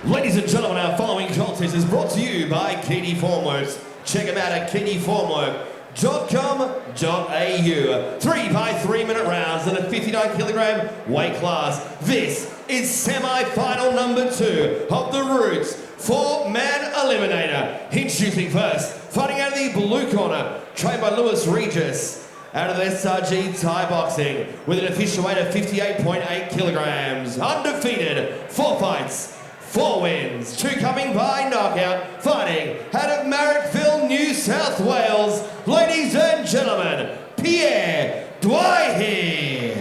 Ladies and gentlemen, our following contest is brought to you by Keedy Formworks. Check them out at keedyformwork.com.au. 3x3 minute rounds in a 59 kilogram weight class. This is semi-final number 2 of the Roots 4-man eliminator. Introducing first, fighting out of the blue corner, trained by Lewis Regis. Out of SRG Thai Boxing, with an official weight of 58.8 kilograms. Undefeated, 4 fights, 4 wins, 2 coming by knockout, fighting out of Marrickville, New South Wales. Ladies and gentlemen, Pierre Doueihi.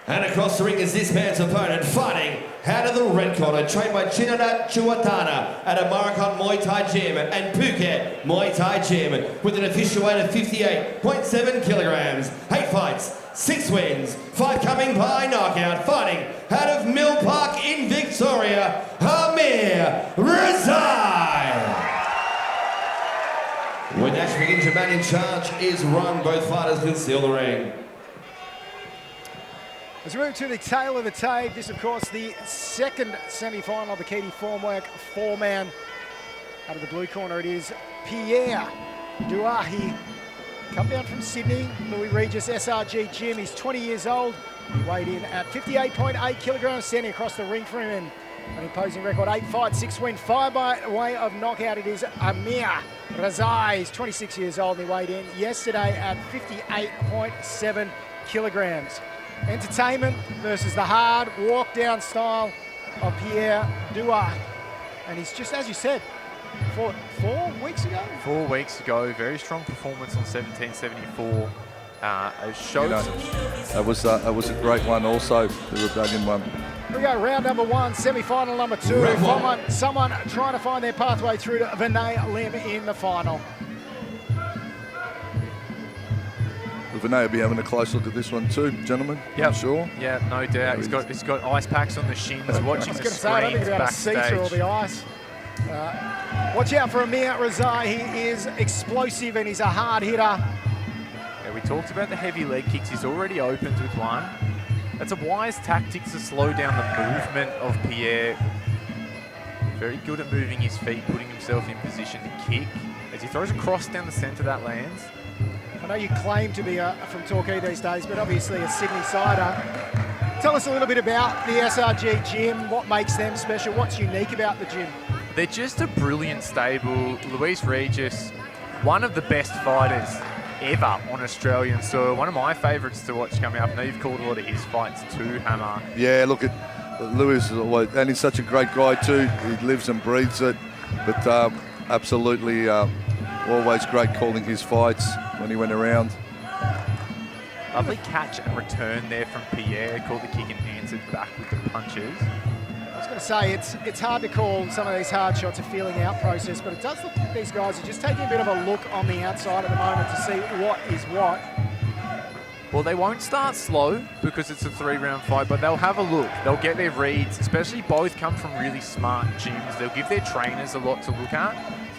And across the ring is this man's opponent, fighting out of the red corner, trained by Chinanat Chuatana at a Marikon Muaythai Gym and Phuket Muaythai Gym, with an official weight of 58.7 kilograms, 8 fights, 6 wins, 5 coming by knockout, fighting out of Mill Park in Victoria, Amir Rezaei. When Nash begins, your man in charge is run. Both fighters can seal the ring. As we move to the tail of the tape, this of course the second semi-final of the Keedy Formwork 4-man. Out of the blue corner it is Pierre Doueihi. Come down from Sydney, Louis Regis SRG Gym. He's 20 years old. He weighed in at 58.8 kilograms, standing across the ring from him. An imposing record, 8 fights, 6 wins, 5 by way of knockout. It is Amir Rezaei. He's 26 years old and he weighed in yesterday at 58.7 kilograms. Entertainment versus the hard walk-down style of Pierre Doueihi. And he's just, as you said, 4 weeks ago? 4 weeks ago, very strong performance on 1774. It shows. That was a great one also, the rebellion one. Here we go, round number 1, semi-final number 2. Someone trying to find their pathway through to Vinay Lim in the final. Vinay will be having a close look at this one too, gentlemen. Yeah, sure. Yeah, no doubt. He's got ice packs on the shins, watching the screens I don't think about to see through all the ice. Watch out for Amir Rezaei. He is explosive and he's a hard hitter. Yeah, we talked about the heavy leg kicks. He's already opened with one. That's a wise tactic to slow down the movement of Pierre. Very good at moving his feet, putting himself in position to kick. As he throws a cross down the centre, that lands. I know you claim to be from Torquay these days, but obviously a Sydney-sider. Tell us a little bit about the SRG Gym, what makes them special, what's unique about the gym? They're just a brilliant stable. Luis Regis, one of the best fighters ever on Australian soil. One of my favourites to watch coming up. I know you've called a lot of his fights too, Hammer. Yeah, look at Luis, and he's such a great guy too. He lives and breathes it, but absolutely always great calling his fights when he went around. Lovely catch and return there from Pierre. Called the kick and answered back with the punches. I was going to say, it's hard to call some of these hard shots a feeling out process, but it does look like these guys are just taking a bit of a look on the outside at the moment to see what is what. Well, they won't start slow because it's a 3-round fight, but they'll have a look. They'll get their reads, especially both come from really smart gyms. They'll give their trainers a lot to look at.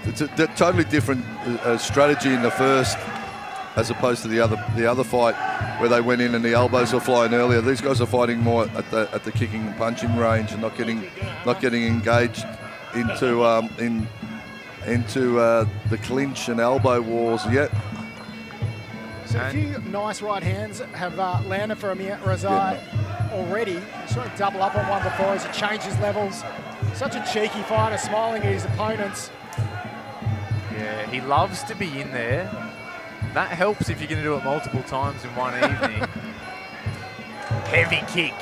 It's a totally different strategy in the first, as opposed to the other fight where they went in and the elbows were flying earlier. These guys are fighting more at the kicking and punching range and not getting engaged into the clinch and elbow wars yet. So a few nice right hands have landed for Amir Rezaei already. He's sort of double up on one before as he changes levels. Such a cheeky fighter, smiling at his opponents. Yeah, he loves to be in there. That helps if you're going to do it multiple times in one evening. Heavy kick.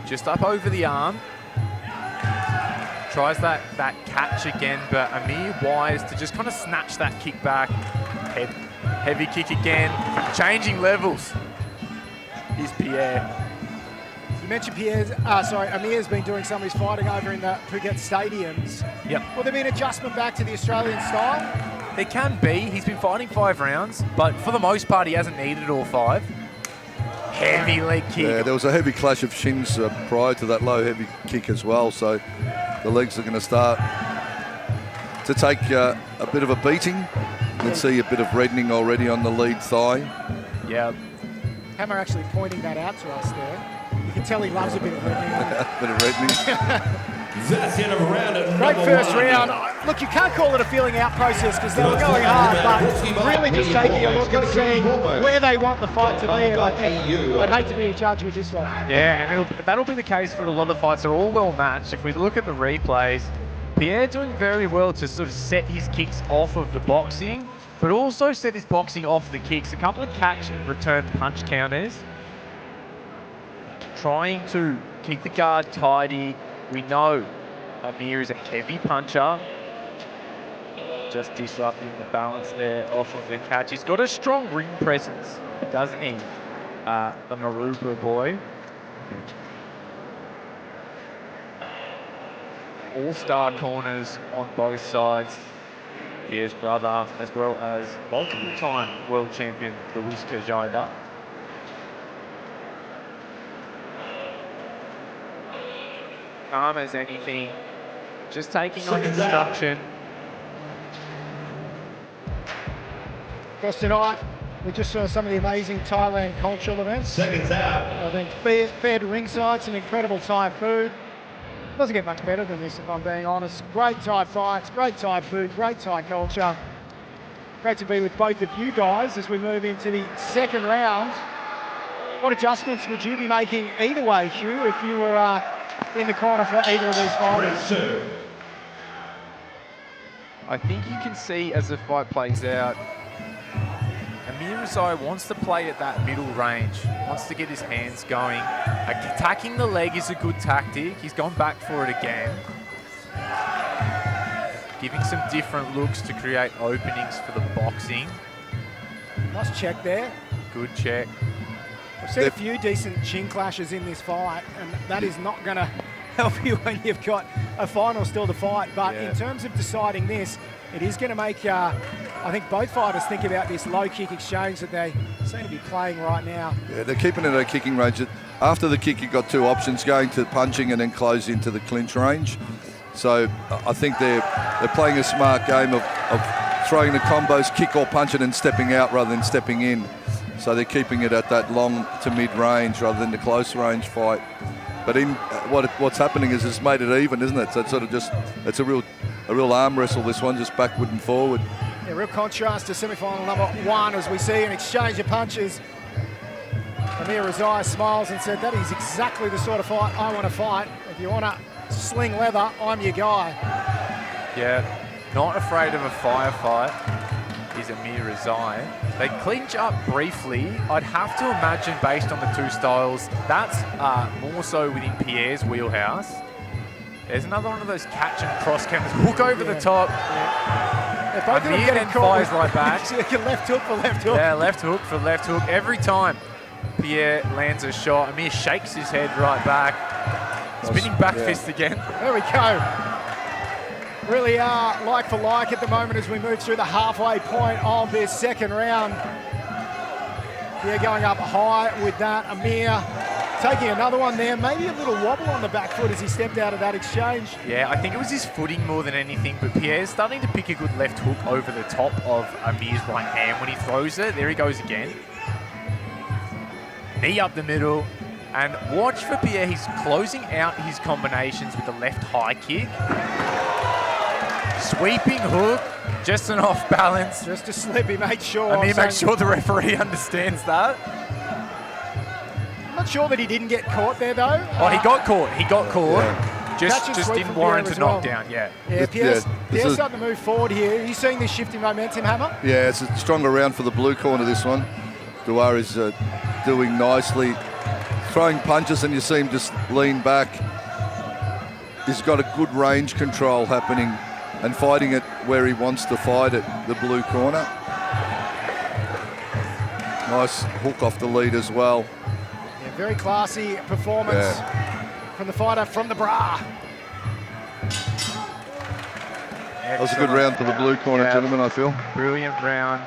Just up over the arm. Tries that catch again, but Amir wise to just kind of snatch that kick back. Heavy kick again. Changing levels. Here's Pierre. You mentioned Amir's been doing some of his fighting over in the Phuket stadiums. Yep. Will there be an adjustment back to the Australian style? There can be. He's been fighting 5 rounds, but for the most part, he hasn't needed all 5. Heavy leg kick. Yeah, there was a heavy clash of shins prior to that low heavy kick as well, so the legs are going to start to take a bit of a beating. You can see a bit of reddening already on the lead thigh. Yeah. Hammer actually pointing that out to us there. You can tell he loves a bit of reddening. Bit of reddening. That's the end of round at Great number first one. round. Look, you can't call it a feeling out process because they were going hard, but really just taking a look and seeing where they want the fight to be. And I think I'd hate to be a judge with this one. Yeah, and that'll be the case for a lot of fights. They're all well matched. If we look at the replays, Pierre doing very well to sort of set his kicks off of the boxing, but also set his boxing off the kicks. A couple of catch and return punch counters. Trying to keep the guard tidy. We know Amir is a heavy puncher. Just disrupting the balance there off of the catch. He's got a strong ring presence, doesn't he? The Maruba boy. All-star corners on both sides. Pierre's brother, as well as multiple-time world champion Luis Kajida. Calm as anything, just taking on instruction. Of course, tonight we just saw some of the amazing Thailand cultural events. Seconds out. I think fair to ringside, some incredible Thai food. Doesn't get much better than this, if I'm being honest. Great Thai fights, great Thai food, great Thai culture. Great to be with both of you guys as we move into the second round. What adjustments would you be making either way, Hugh, if you were in the corner for either of these fighters? I think you can see as the fight plays out, Amir Rezaei wants to play at that middle range, wants to get his hands going. Attacking the leg is a good tactic. He's gone back for it again. Giving some different looks to create openings for the boxing. Nice check there. Good check. I've seen a few decent chin clashes in this fight, and that is not going to help you when you've got a final still to fight. But in terms of deciding this, it is going to make, I think, both fighters think about this low kick exchange that they seem to be playing right now. Yeah, they're keeping it at a kicking range. After the kick, you've got two options, going to punching and then close into the clinch range. So I think they're playing a smart game of throwing the combos, kick or punch it, and stepping out rather than stepping in. So they're keeping it at that long to mid range rather than the close range fight. But in what's happening is it's made it even, isn't it? So it's sort of just, it's a real arm wrestle, this one, just backward and forward. Yeah, real contrast to semi-final number one as we see an exchange of punches. Amir Rezaei smiles and said, that is exactly the sort of fight I want to fight. If you want to sling leather, I'm your guy. Yeah, not afraid of a firefight is Amir Rezaei. They clinch up briefly. I'd have to imagine, based on the two styles, that's more so within Pierre's wheelhouse. There's another one of those catch and cross counters. Hook over the top. Amir then fires right back. Left hook for left hook. Yeah, left hook for left hook. Every time Pierre lands a shot, Amir shakes his head right back. Spinning back fist again. There we go. Really are like for like at the moment as we move through the halfway point of this second round. Pierre going up high with that. Amir taking another one there. Maybe a little wobble on the back foot as he stepped out of that exchange. Yeah, I think it was his footing more than anything, but Pierre's starting to pick a good left hook over the top of Amir's right hand when he throws it. There he goes again. Knee up the middle. And watch for Pierre, he's closing out his combinations with the left high kick. Sweeping hook, just an off balance. Just a slip, he made sure. Amir makes sure the referee understands that. I'm not sure that he didn't get caught there though. Oh, he got caught. Yeah. Just didn't warrant a knockdown. Yeah. Pierre's starting to move forward here. Are you seeing this shift in momentum, Hammer? Yeah, it's a stronger round for the blue corner, this one. Doueihi's doing nicely. Throwing punches and you see him just lean back. He's got a good range control happening and fighting it where he wants to fight it, the blue corner. Nice hook off the lead as well. Yeah, very classy performance from the fighter from the bra. That was a good round for the blue corner, gentlemen, I feel. Brilliant round.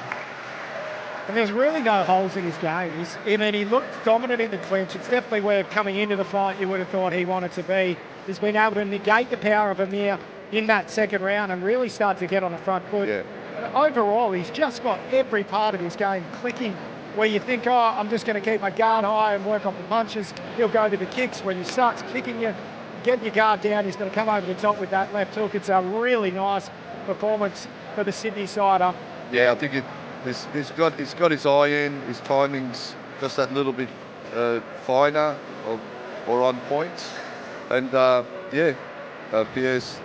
And there's really no holes in his game. He looked dominant in the clinch. It's definitely where coming into the fight you would have thought he wanted to be. He's been able to negate the power of Amir in that second round and really start to get on the front foot. Yeah. Overall, he's just got every part of his game clicking where you think, oh, I'm just going to keep my guard high and work on the punches. He'll go to the kicks. When he starts kicking you, get your guard down, he's going to come over the top with that left hook. It's a really nice performance for the Sydney sider. Yeah, I think he's got his eye in, his timing's just that little bit finer or on point. And Pierre's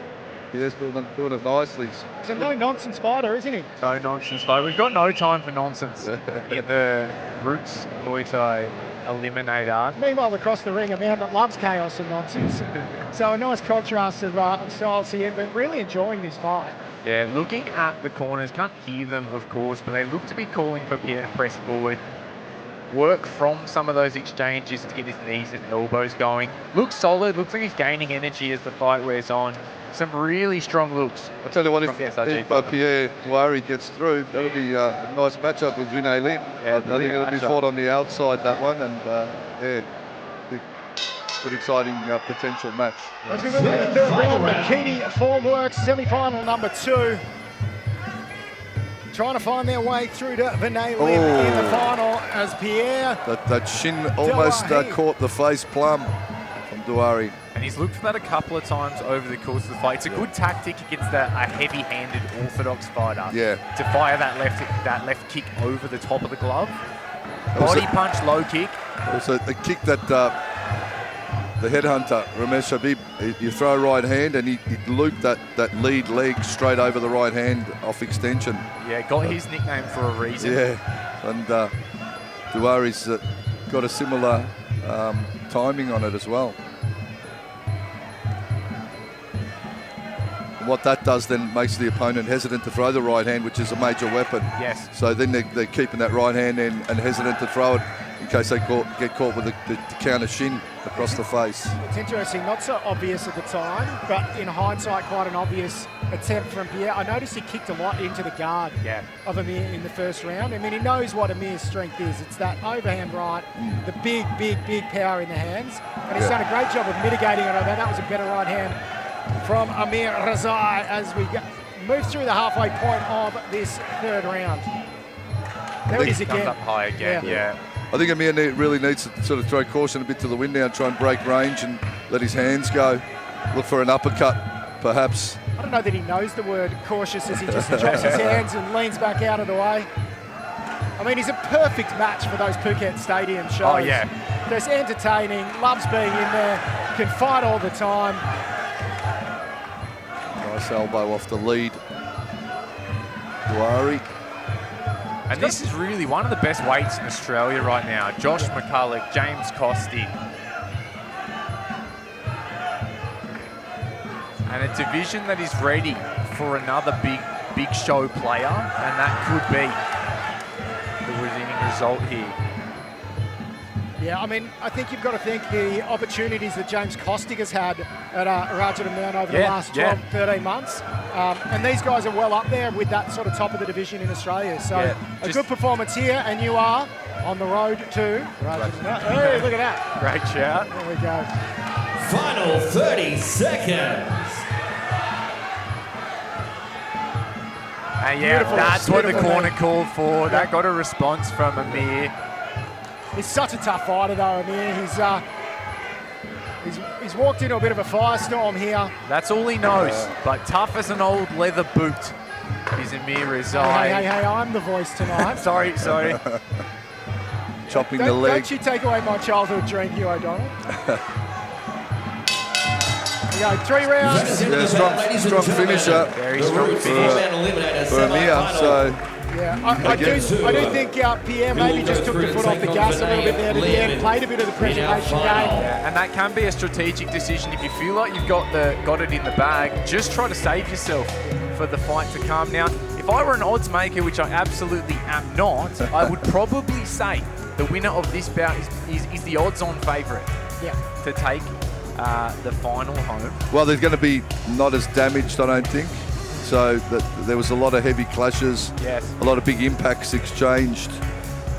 doing it nicely. He's a no-nonsense fighter, isn't he? No nonsense, though. We've got no time for nonsense in the Roots Muaythai Eliminator. Meanwhile, across the ring, a man that loves chaos and nonsense. So a nice contrast of styles here, but really enjoying this fight. Yeah, looking at the corners, can't hear them, of course, but they look to be calling for Pierre to press forward. Work from some of those exchanges to get his knees and elbows going. Looks solid, looks like he's gaining energy as the fight wears on. Some really strong looks. I tell you what, if Pierre Doueihi gets through, that'll be a nice matchup with Rezaei. Yeah, I think it'll be fought on the outside, that one, and good exciting potential match. As we move to the third round, Keedy Formworks, semi-final number 2. Trying to find their way through to Rezaei in the final as Pierre. That shin almost caught the face plumb from Doueihi. And he's looked for that a couple of times over the course of the fight. It's a good tactic against a heavy-handed orthodox fighter. Yeah. To fire that left kick over the top of the glove. Body punch, low kick. It was a kick that the headhunter, Ramesh Habib, you throw right hand and he looped that lead leg straight over the right hand off extension. Yeah, got his nickname for a reason. Yeah, and Doueihi's got a similar timing on it as well. What that does then makes the opponent hesitant to throw the right hand, which is a major weapon. Yes. So then they're keeping that right hand and hesitant to throw it in case they get caught with the counter shin across the face. It's interesting, not so obvious at the time, but in hindsight, quite an obvious attempt from Pierre. I noticed he kicked a lot into the guard of Amir in the first round. I mean, he knows what Amir's strength is. It's that overhand right, the big power in the hands. And he's done a great job of mitigating it. I bet that was a better right hand from Amir Rezaei as we move through the halfway point of this third round. There it is again. Comes up high again, yeah. I think Amir really needs to sort of throw caution a bit to the wind now, try and break range and let his hands go. Look for an uppercut, perhaps. I don't know that he knows the word cautious as he just drops his hands and leans back out of the way. I mean, he's a perfect match for those Phuket Stadium shows. Oh, yeah. Just entertaining, loves being in there, can fight all the time. Nice elbow off the lead. Doueihi. And this is really one of the best weights in Australia right now. Josh McCulloch, James Costick. And a division that is ready for another big show player, and that could be the winning result here. Yeah, I mean, I think you've got to think the opportunities that James Costick has had at Rajadamnern over the last 12, 13 months. And these guys are well up there with that sort of top of the division in Australia. So a good performance here, and you are on the road to Rajadamnern. Hey, look at that. Great shout. There we go. Final 30 seconds. And yeah, that's what the corner called for. That got a response from Amir. He's such a tough fighter, though, Amir. He's walked into a bit of a firestorm here. That's all he knows. But tough as an old leather boot is Amir Rezaei. Hey, I'm the voice tonight. sorry. Chopping the leg. Don't you take away my childhood dream, Hugh O'Donnell. We go 3 rounds. Yeah, strong finisher. Very strong finish. For Amir, so... Yeah, I do think Pierre maybe just took the foot off the gas a little bit there at the end, played a bit of the preservation game. Yeah, and that can be a strategic decision. If you feel like you've got it in the bag, just try to save yourself for the fight to come. Now, if I were an odds maker, which I absolutely am not, I would probably say the winner of this bout is the odds-on favourite to take the final home. Well, they're going to be not as damaged, I don't think. So there was a lot of heavy clashes, a lot of big impacts exchanged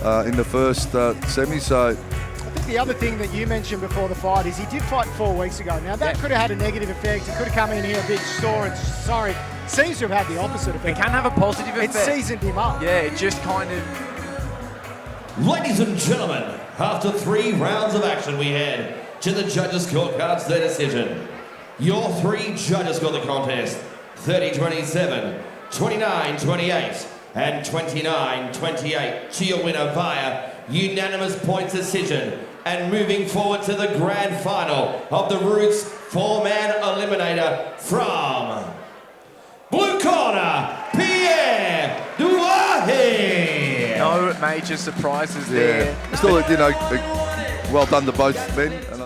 in the first semi. So I think the other thing that you mentioned before the fight is he did fight 4 weeks ago. Now that could have had a negative effect. He could have come in here a bit sore and sorry. Seems to have had the opposite effect. It can have a positive effect. It seasoned him up. Yeah, it just kind of Ladies and gentlemen, after 3 rounds of action, we head to the judges' scorecards, their decision. Your 3 judges scored the contest 30-27, 29-28, and 29-28 to your winner via unanimous points decision. And moving forward to the grand final of the Roots 4-man eliminator from blue corner, Pierre Doueihi. No major surprises there. Still, well done to both men. And